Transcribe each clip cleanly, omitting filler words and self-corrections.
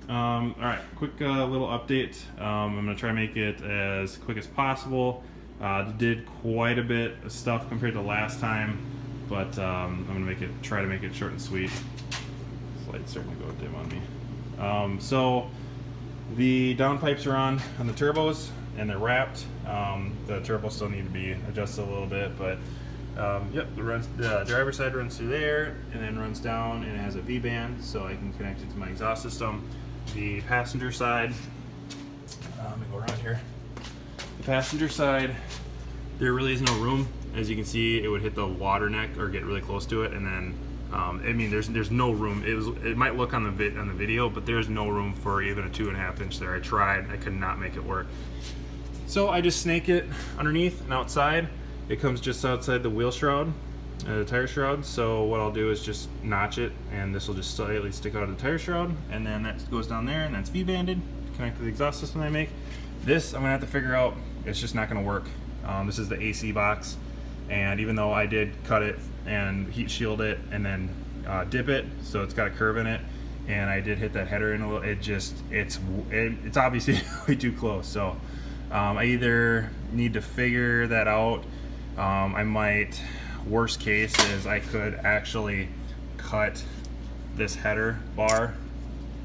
Alright, quick little update. I'm going to try to make it as quick as possible. Did quite a bit of stuff compared to last time, but I'm going to try to make it short and sweet. This light's starting to go dim on me. So the downpipes are on the turbos, and they're wrapped. The turbos still need to be adjusted a little bit, but yep, the driver's side runs through there and then runs down, and it has a V-band, so I can connect it to my exhaust system. The passenger side, let me go around here. The passenger side, there really is no room. As you can see, it would hit the water neck or get really close to it, and then I mean, there's no room. It might look on the video, but there's no room for even a 2.5 inch there. I tried, I could not make it work. So I just snake it underneath and outside. It comes just outside the wheel shroud, the tire shroud. So what I'll do is just notch it, and this will just slightly stick out of the tire shroud, and then that goes down there, and that's V-banded, connect to the exhaust system I make. This I'm gonna have to figure out. It's just not gonna work. This is the AC box, and even though I did cut it and heat shield it and then dip it, so it's got a curve in it, and I did hit that header in a little, it's obviously way too close. So I either need to figure that out. I might, worst case is I could actually cut this header bar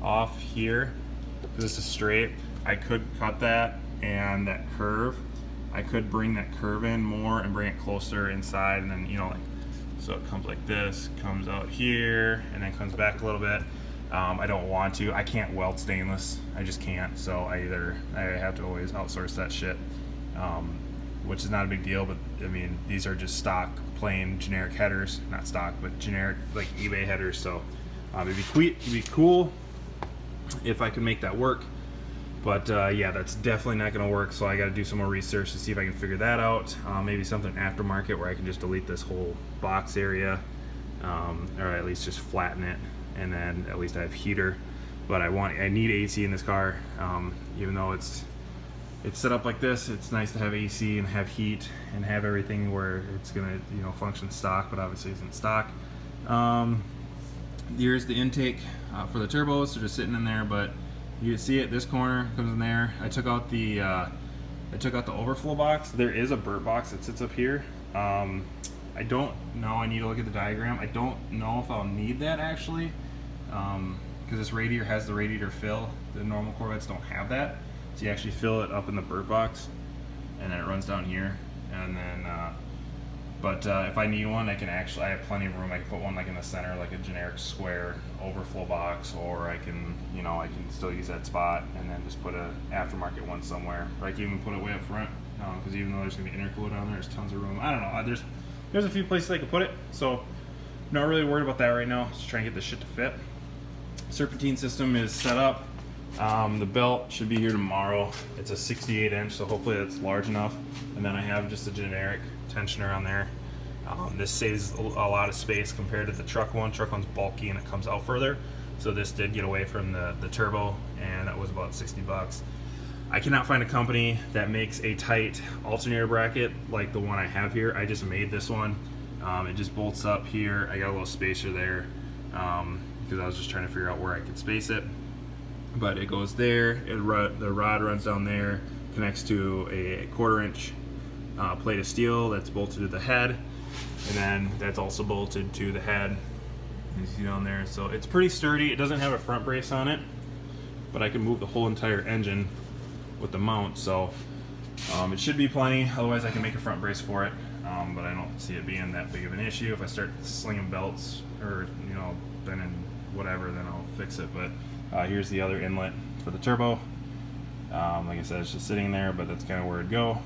off here. This is straight. I could cut that, and that curve, I could bring that curve in more and bring it closer inside, and then, you know, like, so it comes like this, comes out here, and then comes back a little bit. I don't want to. I can't weld stainless. I just can't. So I have to always outsource that shit, which is not a big deal. But I mean, these are just stock, plain, generic headers. Not stock, but generic, like eBay headers. So it'd be cool if I could make that work. But yeah, that's definitely not going to work. So I got to do some more research to see if I can figure that out. Maybe something aftermarket where I can just delete this whole box area, or at least just flatten it, and then at least I have heater. But I need AC in this car. Even though it's set up like this, it's nice to have AC and have heat and have everything where it's gonna, you know, function stock, but obviously isn't stock. Here's the intake for the turbos. So just sitting in there, but you can see it. This corner comes in there. I took out the overflow box. There is a burp box that sits up here. I don't know. I need to look at the diagram. I don't know if I'll need that actually, because this radiator has the radiator fill. The normal Corvettes don't have that, so you actually fill it up in the burp box, and then it runs down here. And then, if I need one, I have plenty of room. I can put one like in the center, like a generic square overflow box, or I can still use that spot and then just put a aftermarket one somewhere. Or I can even put it way up front, because even though there's gonna be intercooler down there, there's tons of room. I don't know. There's a few places I could put it, so I'm not really worried about that right now. Just trying to get this shit to fit. Serpentine system is set up. The belt should be here tomorrow. It's a 68 inch, so hopefully it's large enough. And then I have just a generic tensioner on there. This saves a lot of space compared to the truck one. Truck one's bulky and it comes out further. So this did get away from the turbo, and that was about 60 bucks. I cannot find a company that makes a tight alternator bracket like the one I have here. I just made this one. It just bolts up here. I got a little spacer there, because I was just trying to figure out where I could space it. But it goes there. The rod runs down there, connects to a 1/4 inch plate of steel that's bolted to the head, and then that's also bolted to the head. You see down there. So it's pretty sturdy. It doesn't have a front brace on it, but I can move the whole entire engine with the mount, so it should be plenty. Otherwise I can make a front brace for it, but I don't see it being that big of an issue. If I start slinging belts or, you know, bending whatever, then I'll fix it. But here's the other inlet for the turbo. Like I said, it's just sitting there, but that's kind of where it'd go.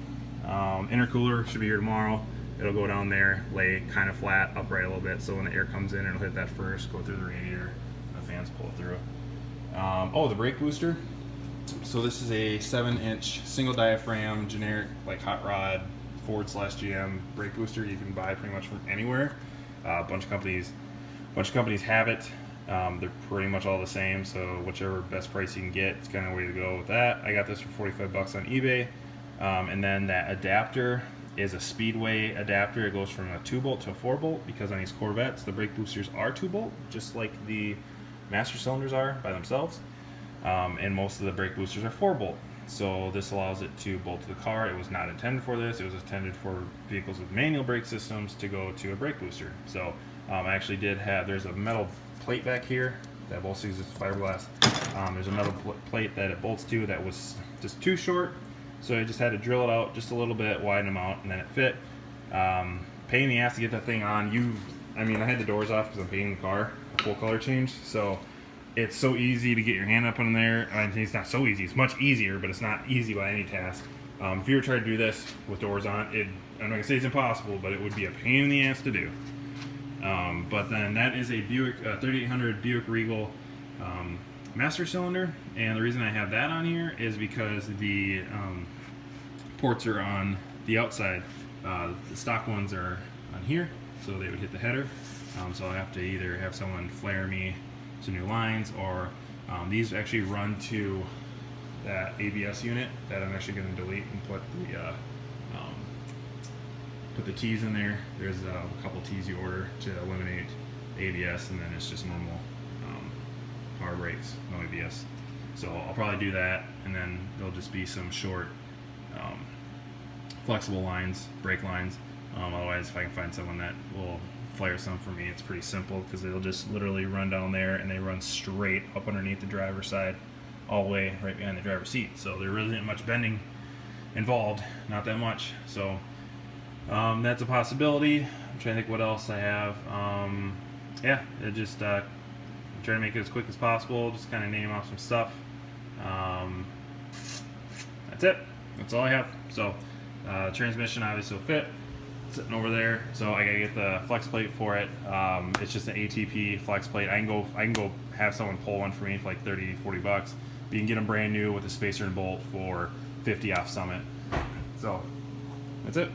Intercooler should be here tomorrow. It'll go down there, lay kind of flat, upright a little bit, so when the air comes in, it'll hit that first, go through the radiator, the fans pull it through. Oh, the brake booster. So this is a 7-inch single diaphragm, generic, like hot rod, Ford/GM brake booster you can buy pretty much from anywhere. A bunch of companies have it. They're pretty much all the same, so whichever best price you can get, it's kind of the way to go with that. I got this for 45 bucks on eBay. And then that adapter is a Speedway adapter. It goes from a 2-bolt to a 4-bolt, because on these Corvettes, the brake boosters are 2-bolt, just like the master cylinders are by themselves. and most of the brake boosters are 4-bolt. So this allows it to bolt to the car. It was not intended for this. It was intended for vehicles with manual brake systems to go to a brake booster. So I actually did have, there's a metal plate back here that bolts to this fiberglass. There's a metal plate that it bolts to that was just too short. So I just had to drill it out just a little bit, widen them out, and then it fit. Pain in the ass to get that thing on. I had the doors off because I'm painting the car, a full color change. So it's so easy to get your hand up in there. I mean, it's not so easy. It's much easier, but it's not easy by any task. If you were trying to do this with doors on, I'm not gonna say it's impossible, but it would be a pain in the ass to do. But then that is a Buick 3800 Buick Regal master cylinder, and the reason I have that on here is because the ports are on the outside. The stock ones are on here, so they would hit the header. So I have to either have someone flare me some new lines, or these actually run to that ABS unit that I'm actually going to delete and put the T's in there. There's a couple T's you order to eliminate ABS, and then it's just normal power brakes, no ABS. So I'll probably do that, and then there'll just be some short flexible lines, brake lines. Otherwise, if I can find someone that will flare some for me, it's pretty simple, because it'll just literally run down there and they run straight up underneath the driver's side, all the way right behind the driver's seat. So there really isn't much bending involved, not that much. So that's a possibility. I'm trying to think what else I have. Yeah, it just I'm trying to make it as quick as possible, just kind of name off some stuff. That's it. That's all I have. So transmission obviously will fit, sitting over there. So I gotta get the flex plate for it. It's just an ATP flex plate. I can go have someone pull one for me for like 30-40 bucks. But you can get them brand new with a spacer and bolt for 50 off Summit. So that's it.